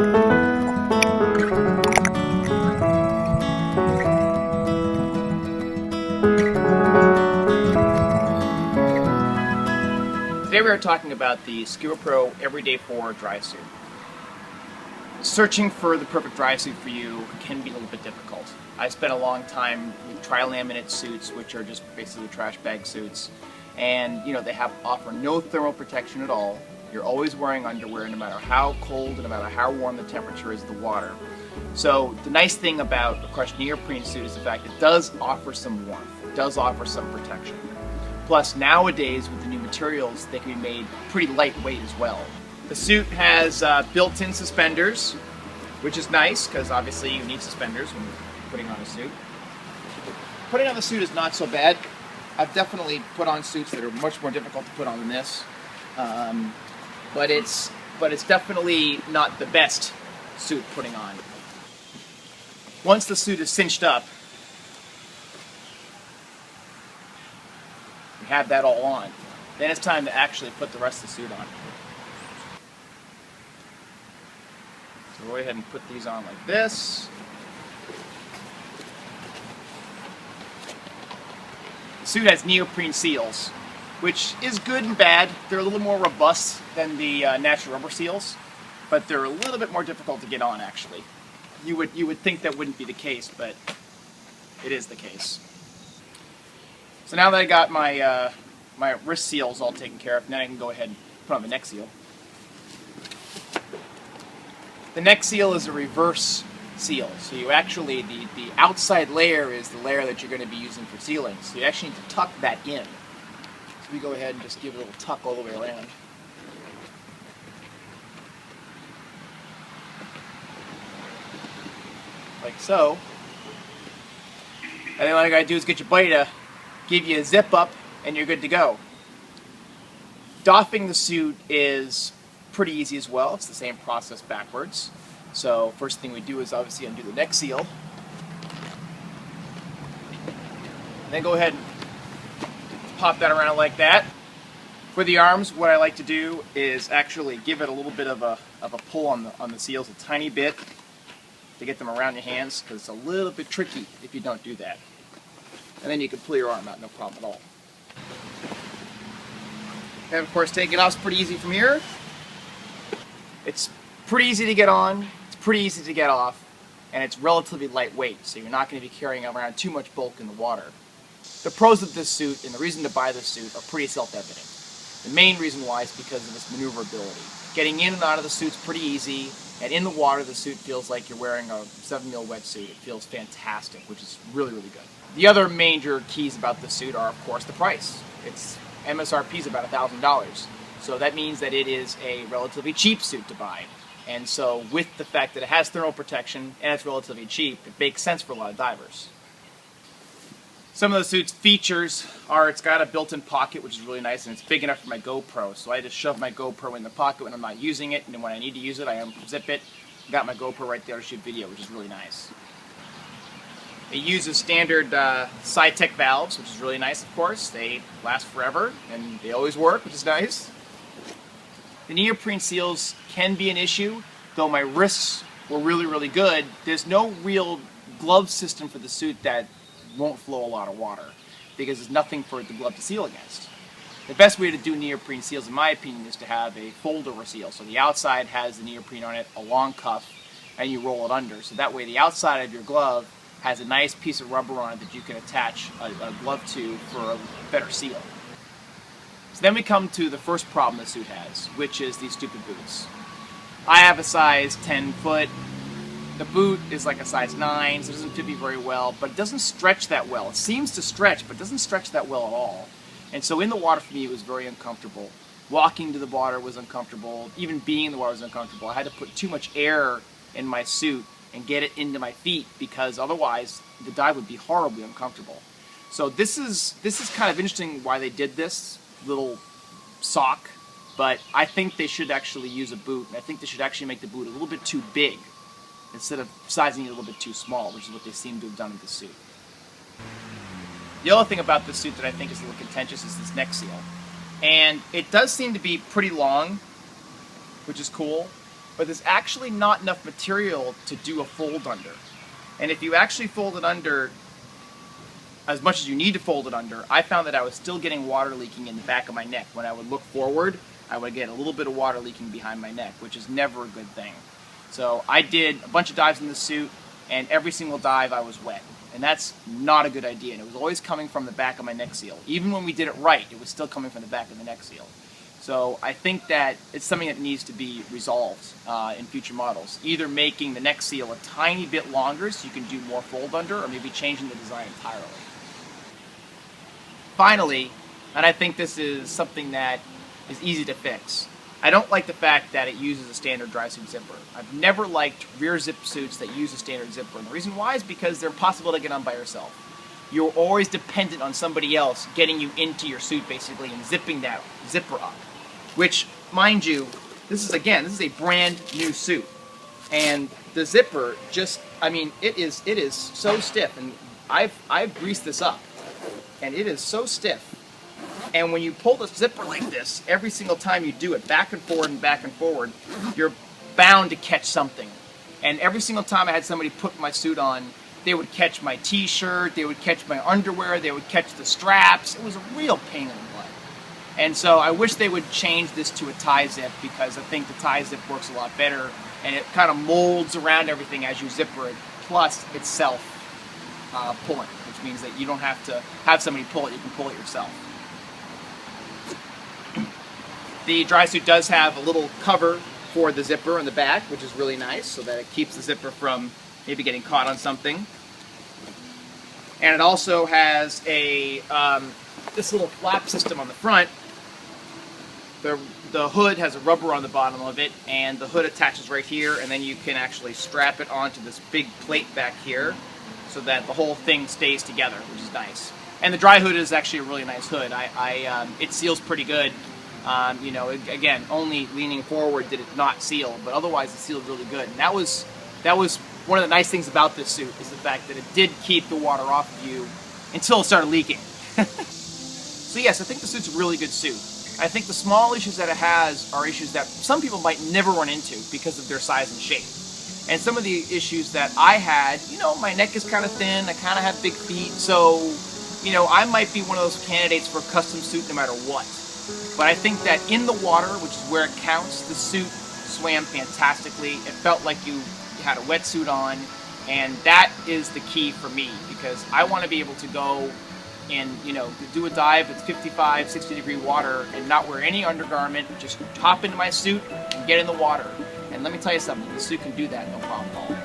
Today we are talking about the SCUBAPRO Everyday 4 Drysuit. Searching for the perfect drysuit for you can be a little bit difficult. I spent a long time with tri-laminate suits, which are just basically trash bag suits, and they offer no thermal protection at all. You're always wearing underwear no matter how cold and no matter how warm the temperature is of the water. So the nice thing about a crushed neoprene suit is the fact it does offer some warmth, it does offer some protection. Plus, nowadays, with the new materials, they can be made pretty lightweight as well. The suit has built-in suspenders, which is nice, because obviously you need suspenders when you're putting on a suit. Putting on the suit is not so bad. I've definitely put on suits that are much more difficult to put on than this. But it's definitely not the best suit putting on. Once the suit is cinched up, you have that all on. Then it's time to actually put the rest of the suit on. So go ahead and put these on like this. The suit has neoprene seals, which is good and bad. They're a little more robust than the natural rubber seals, but they're a little bit more difficult to get on actually. You would think that wouldn't be the case, but it is the case. So now that I got my my wrist seals all taken care of, now I can go ahead and put on the neck seal. The neck seal is a reverse seal. So you actually, the outside layer is the layer that you're going to be using for sealing. So you actually need to tuck that in. So we go ahead and just give it a little tuck all the way around. Like so. And then all you got to do is get your buddy to give you a zip up and you're good to go. Doffing the suit is pretty easy as well. It's the same process backwards. So first thing we do is obviously undo the neck seal. Then go ahead and pop that around like that. For the arms, what I like to do is actually give it a little bit of a pull on the seals, a tiny bit, to get them around your hands, because it's a little bit tricky if you don't do that. And then you can pull your arm out, no problem at all. And of course, taking it off is pretty easy from here. It's pretty easy to get on, it's pretty easy to get off, and it's relatively lightweight, so you're not going to be carrying around too much bulk in the water. The pros of this suit, and the reason to buy this suit, are pretty self-evident. The main reason why is because of its maneuverability. Getting in and out of the suit's pretty easy, and in the water the suit feels like you're wearing a 7mm wetsuit. It feels fantastic, which is really, really good. The other major keys about this suit are, of course, the price. Its MSRP is about $1,000, so that means that it is a relatively cheap suit to buy. And so with the fact that it has thermal protection and it's relatively cheap, it makes sense for a lot of divers. Some of the suit's features are it's got a built-in pocket, which is really nice, and it's big enough for my GoPro. So I just shove my GoPro in the pocket when I'm not using it, and then when I need to use it, I unzip it. Got my GoPro right there to shoot video, which is really nice. It uses standard SciTech valves, which is really nice, of course. They last forever, and they always work, which is nice. The neoprene seals can be an issue, though my wrists were really, really good. There's no real glove system for the suit that won't flow a lot of water, because there's nothing for the glove to seal against. The best way to do neoprene seals, in my opinion, is to have a fold-over seal. So the outside has the neoprene on it, a long cuff, and you roll it under. So that way the outside of your glove has a nice piece of rubber on it that you can attach a glove to for a better seal. So then we come to the first problem the suit has, which is these stupid boots. I have a size 10 foot. The boot is like a size 9, so it doesn't fit me very well, but it doesn't stretch that well. It seems to stretch, but it doesn't stretch that well at all. And so in the water for me, it was very uncomfortable. Walking to the water was uncomfortable. Even being in the water was uncomfortable. I had to put too much air in my suit and get it into my feet, because otherwise the dive would be horribly uncomfortable. So this is kind of interesting why they did this little sock, but I think they should actually use a boot, and I think they should actually make the boot a little bit too big instead of sizing it a little bit too small, which is what they seem to have done with the suit. The other thing about this suit that I think is a little contentious is this neck seal. And it does seem to be pretty long, which is cool, but but there's actually not enough material to do a fold under. And if you actually fold it under as much as you need to fold it under, I found that I was still getting water leaking in the back of my neck. When I would look forward, I would get a little bit of water leaking behind my neck, which is never a good thing. So I did a bunch of dives in the suit, and every single dive I was wet. And that's not a good idea. And it was always coming from the back of my neck seal. Even when we did it right, it was still coming from the back of the neck seal. So I think that it's something that needs to be resolved in future models. Either making the neck seal a tiny bit longer so you can do more fold under, or maybe changing the design entirely. Finally, and I think this is something that is easy to fix, I don't like the fact that it uses a standard Drysuit zipper. I've never liked rear zip suits that use a standard zipper, and the reason why is because they're impossible to get on by yourself. You're always dependent on somebody else getting you into your suit, basically, and zipping that zipper up. Which, mind you, this is a brand new suit. And the zipper just, I mean, it is so stiff, and I've greased this up, and it is so stiff. And when you pull the zipper like this, every single time you do it, back and forward, you're bound to catch something. And every single time I had somebody put my suit on, they would catch my t-shirt, they would catch my underwear, they would catch the straps. It was a real pain in the butt. And so I wish they would change this to a tie zip, because I think the tie zip works a lot better, and it kind of molds around everything as you zipper it, plus it's self-pulling, which means that you don't have to have somebody pull it, you can pull it yourself. The Drysuit does have a little cover for the zipper in the back, which is really nice, so that it keeps the zipper from maybe getting caught on something. And it also has a this little flap system on the front. The hood has a rubber on the bottom of it, and the hood attaches right here, and then you can actually strap it onto this big plate back here so that the whole thing stays together, which is nice. And the dry hood is actually a really nice hood. It seals pretty good. You know, again, only leaning forward did it not seal, but otherwise it sealed really good. And that was one of the nice things about this suit, is the fact that it did keep the water off of you until it started leaking. So yes, I think the suit's a really good suit. I think the small issues that it has are issues that some people might never run into because of their size and shape. And some of the issues that I had, you know, my neck is kind of thin, I kind of have big feet, so, you know, I might be one of those candidates for a custom suit no matter what. But I think that in the water, which is where it counts, the suit swam fantastically. It felt like you had a wetsuit on, and that is the key for me, because I want to be able to go and, you know, do a dive that's 55, 60 degree water and not wear any undergarment, just hop into my suit and get in the water. And let me tell you something, the suit can do that, no problem at all.